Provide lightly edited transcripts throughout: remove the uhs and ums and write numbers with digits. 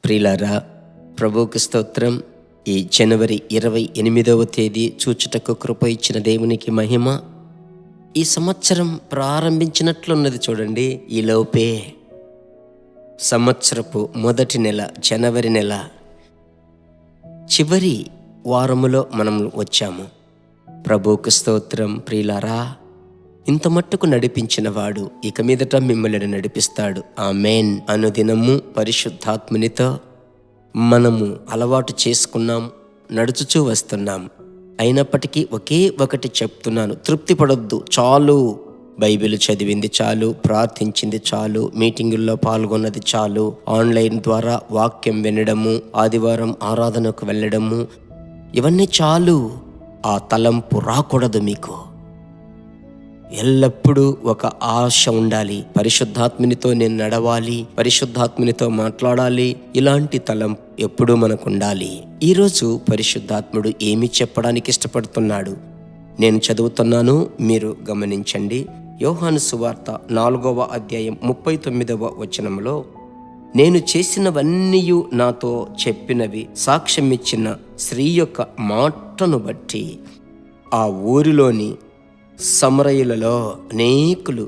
ప్రియులారా, ప్రభువుకి స్తోత్రం. ఈ జనవరి 28వ తేదీ చూచుటకు కృప ఇచ్చిన దేవునికి మహిమ. ఈ సంవత్సరం ప్రారంభించినట్లున్నది చూడండి. ఈలోపే సంవత్సరపు మొదటి నెల, జనవరి నెల చివరి వారములో మనం వచ్చాము. ప్రభువుకి స్తోత్రం. ప్రియులారా, ఇంత మట్టుకు నడిపించిన వాడు ఇక మీదట మిమ్మల్ని నడిపిస్తాడు. ఆమేన్. అనుదినము పరిశుద్ధాత్మునితో మనము అలవాటు చేసుకున్నాం, నడుచుచూ వస్తున్నాం. అయినప్పటికీ ఒకే ఒకటి చెప్తున్నాను, తృప్తి పడొద్దు. చాలు, బైబిల్ చదివింది చాలు, ప్రార్థించింది చాలు, మీటింగుల్లో పాల్గొన్నది చాలు, ఆన్లైన్ ద్వారా వాక్యం వినడము, ఆదివారం ఆరాధనకు వెళ్ళడము, ఇవన్నీ చాలు. ఆ తలంపు రాకూడదు మీకు. ఎల్లప్పుడూ ఒక ఆశ ఉండాలి. పరిశుద్ధాత్మునితో నేను నడవాలి, పరిశుద్ధాత్మునితో మాట్లాడాలి. ఇలాంటి తలంపు ఎప్పుడూ మనకు ఉండాలి. ఈరోజు పరిశుద్ధాత్ముడు ఏమి చెప్పడానికి ఇష్టపడుతున్నాడు నేను చదువుతున్నాను, మీరు గమనించండి. యోహాను సువార్త 4వ అధ్యాయం 39వ వచనంలో, నేను చేసినవన్నీ నాతో చెప్పినవి సాక్ష్యమిచ్చిన స్త్రీ యొక్క మాటను బట్టి ఆ ఊరిలోని సమరయులలో అనేకులు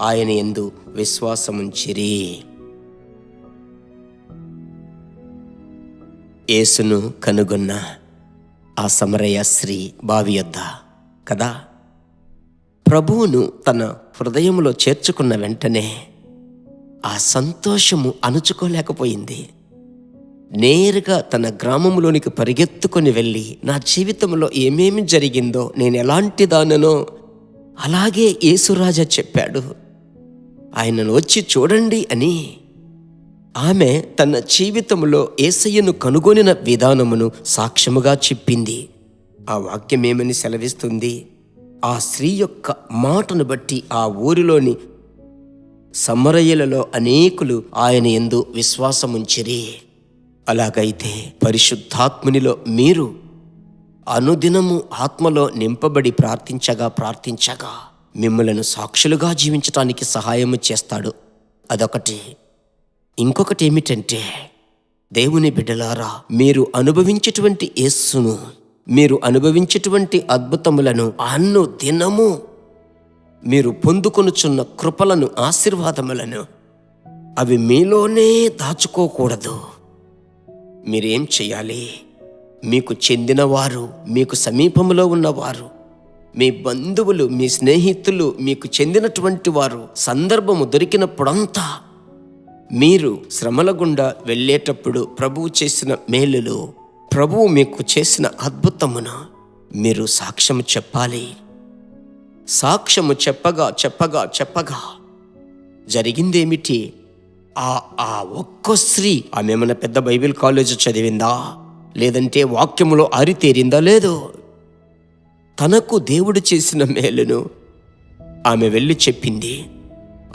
ఆయన యందు విశ్వాసముంచిరి. యేసును కనుగొన్న ఆ సమరయ స్త్రీ బావి యొద్ద కదా, ప్రభువును తన హృదయంలో చేర్చుకున్న వెంటనే ఆ సంతోషము అణుచుకోలేకపోయింది. నేరుగా తన గ్రామంలోనికి పరిగెత్తుకొని వెళ్ళి, నా జీవితంలో ఏమేమి జరిగిందో, నేను ఎలాంటి దాననో అలాగే యేసురాజా చెప్పాడు, ఆయనను వచ్చి చూడండి అని ఆమె తన జీవితంలో యేసయ్యను కనుగొనిన విధానమును సాక్ష్యముగా చెప్పింది. ఆ వాక్యం ఏమని సెలవిస్తుంది? ఆ స్త్రీ యొక్క మాటను బట్టి ఆ ఊరిలోని సమరయులలో అనేకులు ఆయన యందు విశ్వాసముంచిరి. అలాగైతే పరిశుద్ధాత్మునిలో మీరు అనుదినము ఆత్మలో నింపబడి ప్రార్థించగా మిమ్మలను సాక్షులుగా జీవించటానికి సహాయము చేస్తాడు. అదొకటి. ఇంకొకటి ఏమిటంటే, దేవుని బిడ్డలారా, మీరు అనుభవించేటువంటి యేసును, మీరు అనుభవించేటువంటి అద్భుతములను అనుదినము మీరు పొందుకొనుచున్న కృపలను, ఆశీర్వాదములను అవి మీలోనే దాచుకోకూడదు. మీరేం చేయాలి? మీకు చెందినవారు, మీకు సమీపంలో ఉన్నవారు, మీ బంధువులు, మీ స్నేహితులు, మీకు చెందినటువంటి వారు సందర్భము దొరికినప్పుడంతా మీరు శ్రమల గుండా వెళ్ళేటప్పుడు ప్రభువు చేసిన మేలులు, ప్రభువు మీకు చేసిన అద్భుతమును మీరు సాక్ష్యము చెప్పాలి. సాక్ష్యము చెప్పగా జరిగిందేమిటి? ఆ ఒక్క స్త్రీ, ఆమె ఏమైనా పెద్ద బైబిల్ కాలేజ్ చదివిందా, లేదంటే వాక్యములో ఆరితేరిందా? లేదు. తనకు దేవుడు చేసిన మేలును ఆమె వెళ్ళి చెప్పింది.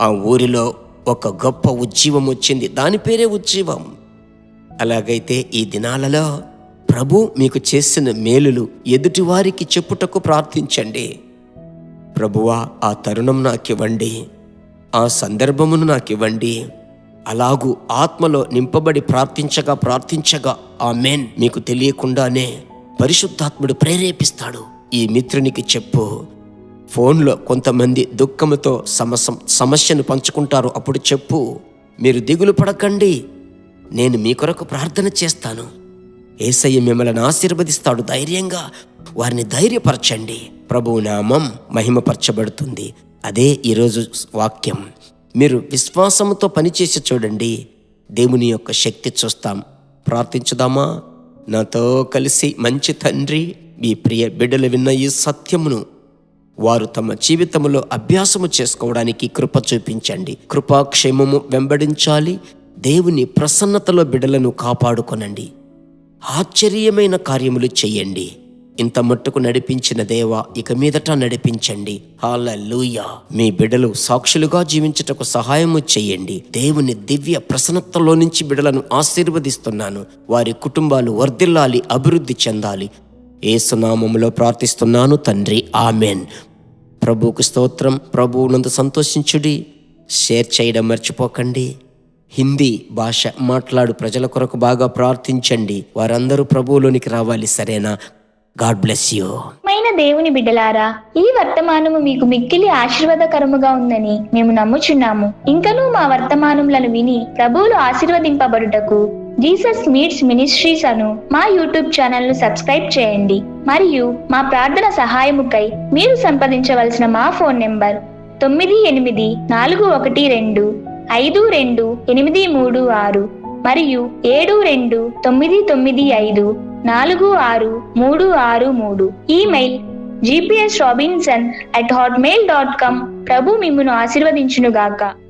ఆ ఊరిలో ఒక గొప్ప ఉజ్జీవం వచ్చింది. దాని పేరే ఉజ్జీవం. అలాగైతే ఈ దినాలలో ప్రభు మీకు చేసిన మేలులు ఎదుటివారికి చెప్పుటకు ప్రార్థించండి. ప్రభువా, ఆ తరుణం నాకివ్వండి, ఆ సందర్భమును నాకివ్వండి. అలాగూ ఆత్మలో నింపబడి ప్రార్థించగా ఆమేన్. మీకు తెలియకుండానే పరిశుద్ధాత్ముడు ప్రేరేపిస్తాడు. ఈ మిత్రునికి చెప్పు. ఫోన్లో కొంతమంది దుఃఖముతో సమస్యను పంచుకుంటారు. అప్పుడు చెప్పు, మీరు దిగులు పడకండి, నేను మీ కొరకు ప్రార్థన చేస్తాను, యేసయ్య మిమ్మల్ని ఆశీర్వదిస్తాడు. ధైర్యంగా వారిని ధైర్యపరచండి. ప్రభువు నామం మహిమపరచబడుతుంది. అదే ఈరోజు వాక్యం. మీరు విశ్వాసంతో పనిచేసి చూడండి, దేవుని యొక్క శక్తి చూస్తాం. ప్రార్థించుదామా? నాతో కలిసి మంచి తండ్రి, మీ ప్రియ బిడ్డలు విన్న ఈ సత్యమును వారు తమ జీవితంలో అభ్యాసము చేసుకోవడానికి కృప చూపించండి. కృపాక్షేమము వెంబడించాలి. దేవుని ప్రసన్నతలో బిడ్డలను కాపాడుకొనండి. ఆశ్చర్యమైన కార్యములు చెయ్యండి. ఇంత మట్టుకు నడిపించిన దేవా, ఇక మీదట నడిపించండి. హల్లెలూయా. మీ బిడ్డలు సాక్షులుగా జీవించుటకు సహాయము చెయ్యండి. దేవుని దివ్య ప్రసన్నతలో నుంచి బిడ్డలను ఆశీర్వదిస్తున్నాను. వారి కుటుంబాలు వర్ధిల్లాలి, అభివృద్ధి చెందాలి. యేసు నామములో ప్రార్థిస్తున్నాను తండ్రి, ఆమెన్. ప్రభువుకు స్తోత్రం. ప్రభువునందు సంతోషించుడి. షేర్ చేయడం మర్చిపోకండి. హిందీ భాష మాట్లాడు ప్రజల కొరకు బాగా ప్రార్థించండి. వారందరూ ప్రభువులోనికి రావాలి. సరేనా? God bless you. మైన దేవుని బిడ్డలారా, ఈ వర్తమానము మీకు మిక్కిలి ఆశీర్వాదకరముగా ఉందని మేము నమ్ముచున్నాము. ఇంకనూ మా వర్తమానములను విని ప్రభువులు ఆశీర్వదింపబడుటకు జీసస్ మీట్స్ మినిస్ట్రీస్ అను మా యూట్యూబ్ ఛానల్ ను సబ్స్క్రైబ్ చేయండి. మరియు మా ప్రార్థన సహాయముకై మీరు సంప్రదించవలసిన మా ఫోన్ నెంబర్ 9842528236 మరియు 7299546363. Email gpsrobinson@hotmail.com. ప్రభు మిమ్మును ఆశీర్వదించునుగాక.